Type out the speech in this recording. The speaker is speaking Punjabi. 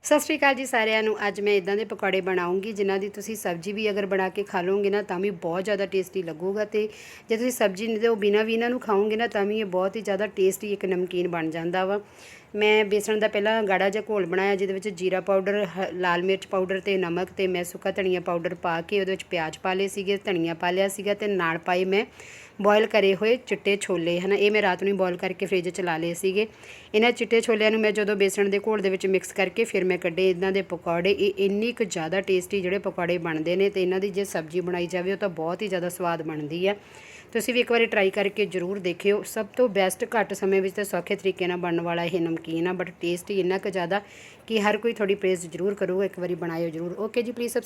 ਸਤਿ ਸ਼੍ਰੀ ਅਕਾਲ ਜੀ ਸਾਰਿਆਂ ਨੂੰ। ਅੱਜ ਮੈਂ ਇਦਾਂ ਦੇ ਪਕੌੜੇ ਬਣਾਉਂਗੀ ਜਿਨ੍ਹਾਂ ਦੀ ਤੁਸੀਂ ਸਬਜ਼ੀ ਵੀ ਅਗਰ ਬਣਾ ਕੇ ਖਾ ਲਓਗੇ ਨਾ ਤਾਂ ਵੀ ਬਹੁਤ ਜ਼ਿਆਦਾ ਟੇਸਟੀ ਲੱਗੂਗਾ, ਤੇ ਜੇ ਤੁਸੀਂ ਸਬਜ਼ੀ ਨਹੀਂ ਉਹ ਬਿਨਾਂ ਵੀ ਇਹਨਾਂ ਨੂੰ ਖਾਓਗੇ ਨਾ ਤਾਂ ਵੀ ਇਹ ਬਹੁਤ ਹੀ ਜ਼ਿਆਦਾ ਟੇਸਟੀ ਇੱਕ ਨਮਕੀਨ ਬਣ ਜਾਂਦਾ ਵਾ। ਮੈਂ ਬੇਸਣ ਦਾ ਪਹਿਲਾਂ ਗਾੜਾ ਜਿਹਾ ਘੋਲ ਬਣਾਇਆ, ਜਿਹਦੇ ਵਿੱਚ ਜੀਰਾ ਪਾਊਡਰ, ਲਾਲ ਮਿਰਚ ਪਾਊਡਰ ਅਤੇ ਨਮਕ, ਅਤੇ ਮੈਂ ਸੁੱਕਾ ਧਨੀਆ ਪਾਊਡਰ ਪਾ ਕੇ ਉਹਦੇ ਵਿੱਚ ਪਿਆਜ਼ ਪਾ ਲਏ ਸੀਗੇ, ਧਨੀਆ ਪਾ ਲਿਆ ਸੀਗਾ, ਅਤੇ ਨਾਲ ਪਾਏ ਮੈਂ ਬੋਇਲ ਕਰੇ ਹੋਏ ਚਿੱਟੇ ਛੋਲੇ ਹਨ। ਇਹ ਮੈਂ ਰਾਤ ਨੂੰ ਬੋਇਲ ਕਰਕੇ ਫ੍ਰਿਜ 'ਚ ਲਾ ਲਏ ਸੀਗੇ। ਇਹਨਾਂ ਚਿੱਟੇ ਛੋਲਿਆਂ ਨੂੰ ਮੈਂ ਜਦੋਂ ਬੇਸਣ ਦੇ ਘੋਲ ਦੇ ਵਿੱਚ ਮਿਕਸ ਕਰਕੇ ਫਿਰ ਮੈਂ ਕੱਢੇ ਇਹਨਾਂ ਦੇ ਪਕੌੜੇ। ਇਹ ਇੰਨੀ ਕੁ ਜ਼ਿਆਦਾ ਟੇਸਟੀ ਜਿਹੜੇ ਪਕੌੜੇ ਬਣਦੇ ਨੇ, ਅਤੇ ਇਹਨਾਂ ਦੀ ਜੇ ਸਬਜ਼ੀ ਬਣਾਈ ਜਾਵੇ ਉਹ ਤਾਂ ਬਹੁਤ ਹੀ ਜ਼ਿਆਦਾ ਸਵਾਦ ਬਣਦੀ ਆ। ਤੁਸੀਂ ਵੀ ਇੱਕ ਵਾਰੀ ਟਰਾਈ ਕਰਕੇ ਜ਼ਰੂਰ ਦੇਖਿਓ। ਸਭ ਤੋਂ ਬੈਸਟ ਘੱਟ ਸਮੇਂ ਵਿੱਚ ਅਤੇ ਸੌਖੇ ਤਰੀਕੇ ਨਾਲ ਬਣਨ ਵਾਲਾ ਇਹ ਨਮਕੀਨ ਆ, ਬਟ ਟੇਸਟੀ ਇੰਨਾ ਕੁ ਜ਼ਿਆਦਾ ਕਿ ਹਰ ਕੋਈ ਤੁਹਾਡੀ ਪ੍ਰੇਜ਼ ਜ਼ਰੂਰ ਕਰੂਗਾ। ਇੱਕ ਵਾਰੀ ਬਣਾਇਓ ਜ਼ਰੂਰ। ਓਕੇ ਜੀ, ਪਲੀਜ਼